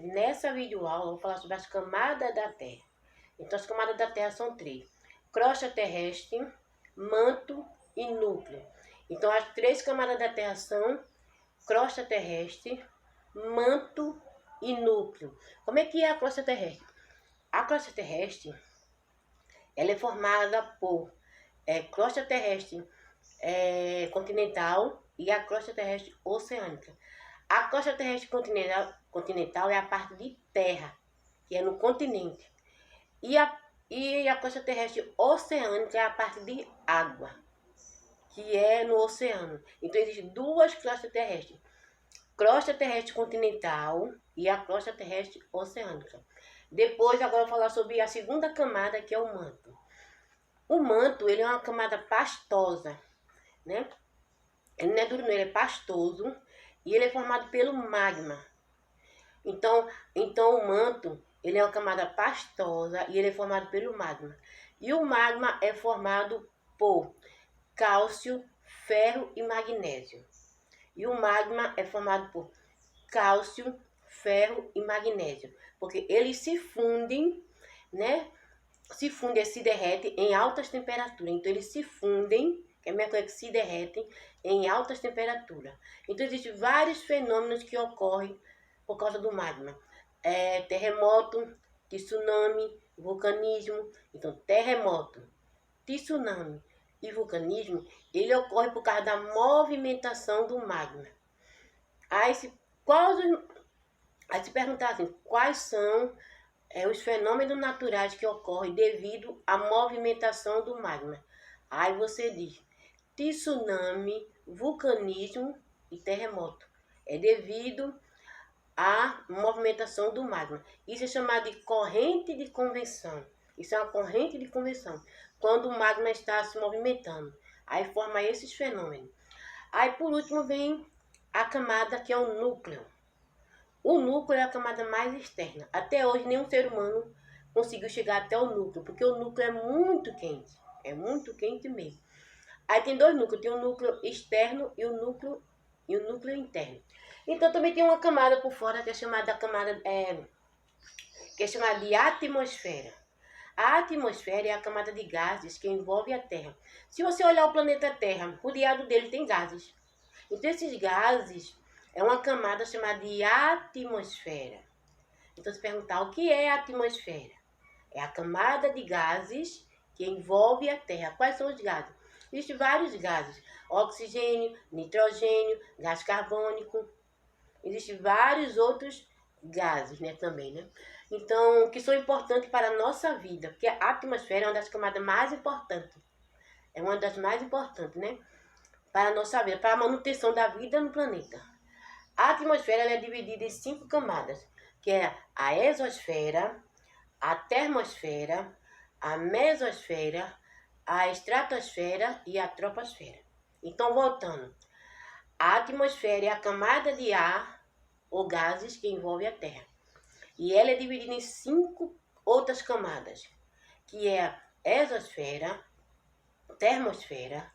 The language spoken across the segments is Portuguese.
Nessa videoaula eu vou falar sobre as camadas da Terra. Então as camadas da Terra são três: crosta terrestre, manto e núcleo. Então as três camadas da Terra são crosta terrestre, manto e núcleo. Como é que é a crosta terrestre? A crosta terrestre ela é formada por crosta terrestre continental e a crosta terrestre oceânica. A crosta terrestre continental é a parte de terra, que é no continente. E a crosta terrestre oceânica é a parte de água, que é no oceano. Então, existem duas crostas terrestres: crosta terrestre continental e a crosta terrestre oceânica. Depois, agora eu vou falar sobre a segunda camada, que é o manto. O manto, ele é uma camada pastosa, né? Ele não é duro, não, ele é pastoso e ele é formado pelo magma. Então o manto, ele é uma camada pastosa e ele é formado pelo magma. E o magma é formado por cálcio, ferro e magnésio. E o magma é formado por cálcio, ferro e magnésio, porque eles se fundem, né? Se derretem em altas temperaturas. Então eles se fundem, que é a mesma coisa que se derretem em altas temperaturas. Então existem vários fenômenos que ocorrem por causa do magma. Terremoto, tsunami, vulcanismo. Então terremoto, tsunami e vulcanismo, ele ocorre por causa da movimentação do magma. Aí se perguntar assim, quais são os fenômenos naturais que ocorrem devido à movimentação do magma. Aí você diz tsunami, vulcanismo e terremoto. É devido à movimentação do magma. Isso é chamado de corrente de convecção. Isso é uma corrente de convecção. Quando o magma está se movimentando, aí forma esses fenômenos. Aí por último vem a camada que é o núcleo. O núcleo é a camada mais externa. Até hoje, nenhum ser humano conseguiu chegar até o núcleo, porque o núcleo é muito quente. É muito quente mesmo. Aí tem dois núcleos. Tem o núcleo externo e o núcleo interno. Então também tem uma camada por fora que é chamada de atmosfera. A atmosfera é a camada de gases que envolve a Terra. Se você olhar o planeta Terra, rodeado dele tem gases. Então esses gases é uma camada chamada de atmosfera. Então, se perguntar o que é a atmosfera? É a camada de gases que envolve a Terra. Quais são os gases? Existem vários gases: oxigênio, nitrogênio, gás carbônico. Existem vários outros gases, né, também, né? Então, que são importantes para a nossa vida, porque a atmosfera é uma das camadas mais importantes. É uma das mais importantes, né? Para a nossa vida, para a manutenção da vida no planeta. A atmosfera ela é dividida em 5 camadas, que é a exosfera, a termosfera, a mesosfera, a estratosfera e a troposfera. Então, voltando, a atmosfera é a camada de ar ou gases que envolve a Terra. E ela é dividida em 5 outras camadas, que é a exosfera, termosfera,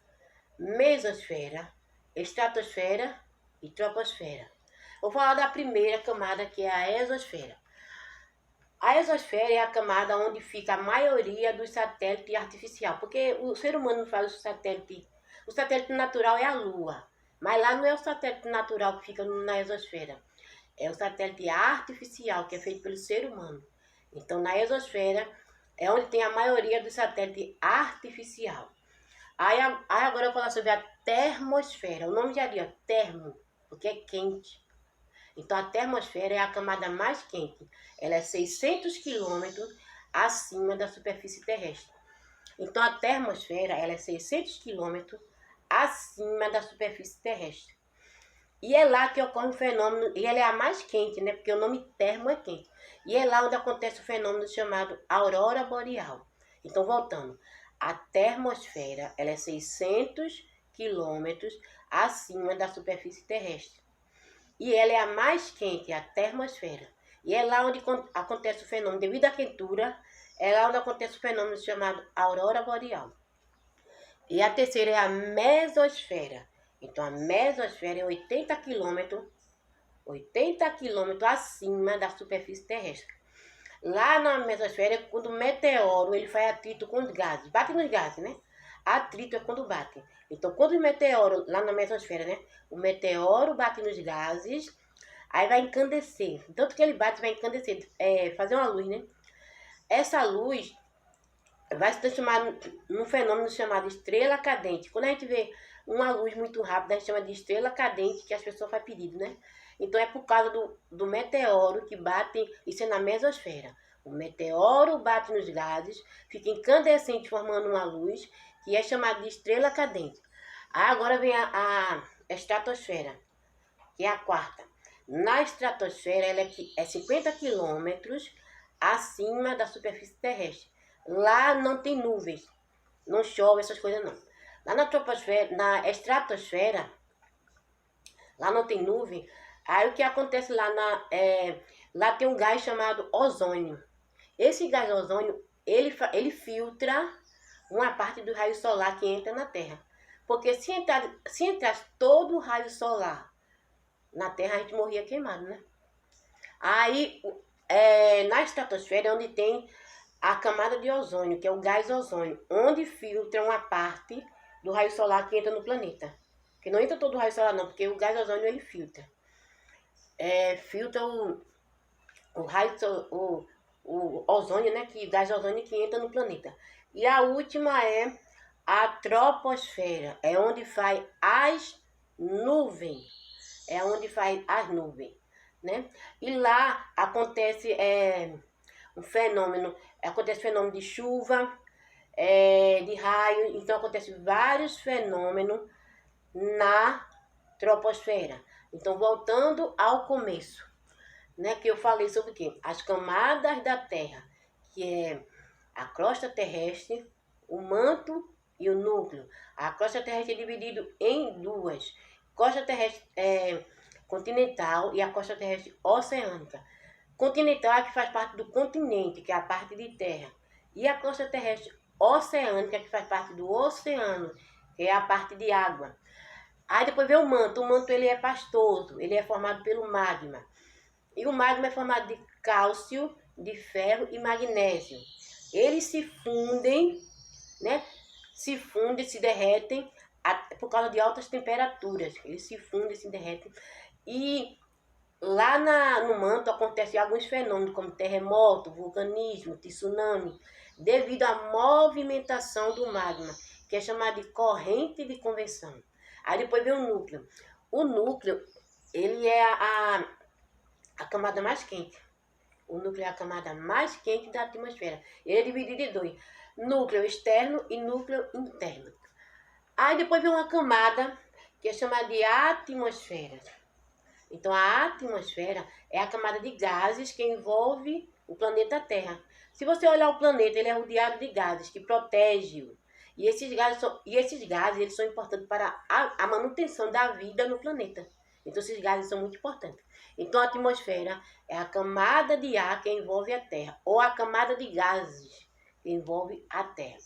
mesosfera, estratosfera e troposfera. Vou falar da primeira camada, que é a exosfera. A exosfera é a camada onde fica a maioria dos satélites artificiais, porque o ser humano faz o satélite natural é a Lua, mas lá não é o satélite natural que fica na exosfera, é o satélite artificial, que é feito pelo ser humano. Então, na exosfera é onde tem a maioria dos satélites artificial. Aí agora eu vou falar sobre a termosfera. O nome já diz, termo, porque é quente. Então a termosfera é a camada mais quente. Ela é 600 quilômetros acima da superfície terrestre. Então a termosfera ela é 600 quilômetros acima da superfície terrestre. E é lá que ocorre um fenômeno, e ela é a mais quente, né? Porque o nome termo é quente. E é lá onde acontece o fenômeno chamado aurora boreal. Então voltando, a termosfera ela é 600 quilômetros acima da superfície terrestre. E ela é a mais quente, a termosfera. E é lá onde acontece o fenômeno, devido à quentura, é lá onde acontece o fenômeno chamado aurora boreal. E a terceira é a mesosfera. Então a mesosfera é 80 80 quilômetros acima da superfície terrestre. Lá na mesosfera, quando o meteoro ele faz atrito com os gases, bate nos gases, né? Atrito é quando bate. Então, quando o meteoro, lá na mesosfera, né? O meteoro bate nos gases, aí vai encandecer. Tanto que ele bate, vai encandecer, fazer uma luz, né? Essa luz vai se transformar num fenômeno chamado estrela cadente. Quando a gente vê uma luz muito rápida, a gente chama de estrela cadente, que as pessoas fazem pedido, né? Então é por causa do meteoro que bate, isso é na mesosfera. O meteoro bate nos gases, fica incandescente formando uma luz, que é chamada de estrela cadente. Agora vem a estratosfera, que é a quarta. Na estratosfera, ela é 50 quilômetros acima da superfície terrestre. Lá não tem nuvens, não chove, essas coisas não. Lá na troposfera, na estratosfera, lá não tem nuvem. Aí o que acontece lá lá tem um gás chamado ozônio. Esse gás ozônio, ele filtra uma parte do raio solar que entra na Terra. Porque se entrasse todo o raio solar na Terra, a gente morria queimado, né? Aí, na estratosfera é onde tem a camada de ozônio, que é o gás ozônio, onde filtra uma parte do raio solar que entra no planeta. Que não entra todo o raio solar não, porque o gás ozônio ele filtra. Filtra o raio, o ozônio, né? Que gás ozônio que entra no planeta. E a última é a troposfera, é onde faz as nuvens. É onde faz as nuvens, né? E lá acontece acontece fenômeno de chuva, de raio, então acontece vários fenômenos na troposfera. Então, voltando ao começo, né, que eu falei sobre o quê? As camadas da Terra, que é a crosta terrestre, o manto e o núcleo. A crosta terrestre é dividida em duas. Crosta terrestre continental e a crosta terrestre oceânica. Continental é que faz parte do continente, que é a parte de terra. E a crosta terrestre oceânica, que faz parte do oceano, que é a parte de água. Aí depois vem o manto. O manto ele é pastoso, ele é formado pelo magma. E o magma é formado de cálcio, de ferro e magnésio. Eles se fundem, né? Se derretem por causa de altas temperaturas. Eles se fundem, se derretem. E lá no manto acontecem alguns fenômenos, como terremoto, vulcanismo, tsunami, devido à movimentação do magma, que é chamada de corrente de convecção. Aí depois vem o núcleo. O núcleo, ele é a camada mais quente. O núcleo é a camada mais quente da atmosfera. Ele é dividido em dois: núcleo externo e núcleo interno. Aí depois vem uma camada que é chamada de atmosfera. Então, a atmosfera é a camada de gases que envolve o planeta Terra. Se você olhar o planeta, ele é rodeado de gases que protegem-o. E esses gases eles são importantes para a manutenção da vida no planeta. Então, esses gases são muito importantes. Então, a atmosfera é a camada de ar que envolve a Terra, ou a camada de gases que envolve a Terra.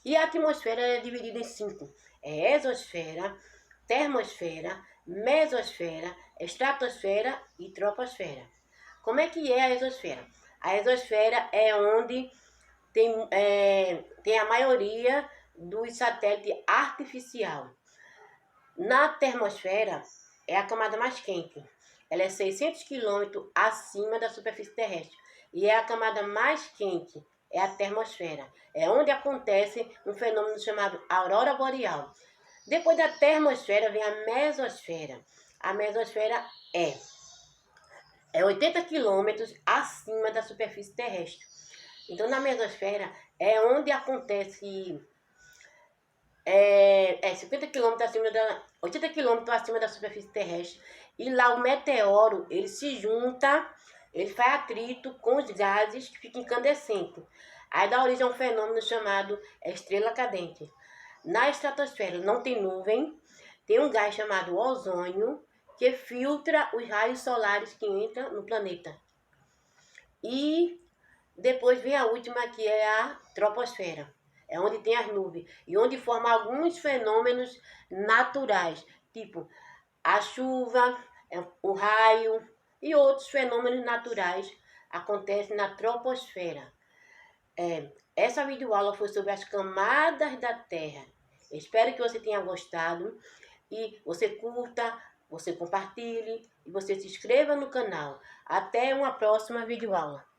E a atmosfera é dividida em 5. É exosfera, termosfera, mesosfera, estratosfera e troposfera. Como é que é a exosfera? A exosfera é onde tem a maioria dos satélites artificial. Na termosfera é a camada mais quente. Ela é 600 quilômetros acima da superfície terrestre. E é a camada mais quente, é a termosfera. É onde acontece um fenômeno chamado aurora boreal. Depois da termosfera vem a mesosfera. A mesosfera é 80 quilômetros acima da superfície terrestre. Então, na mesosfera é onde acontece 50 quilômetros acima 80 quilômetros acima da superfície terrestre. E lá o meteoro, ele se junta, ele faz atrito com os gases que ficam incandescentes. Aí dá origem a um fenômeno chamado estrela cadente. Na estratosfera não tem nuvem, tem um gás chamado ozônio, que filtra os raios solares que entram no planeta. E depois vem a última, que é a troposfera. É onde tem as nuvens e onde forma alguns fenômenos naturais, tipo a chuva, o raio e outros fenômenos naturais acontecem na troposfera. Essa videoaula foi sobre as camadas da Terra. Espero que você tenha gostado e você curta, você compartilhe e você se inscreva no canal. Até uma próxima videoaula.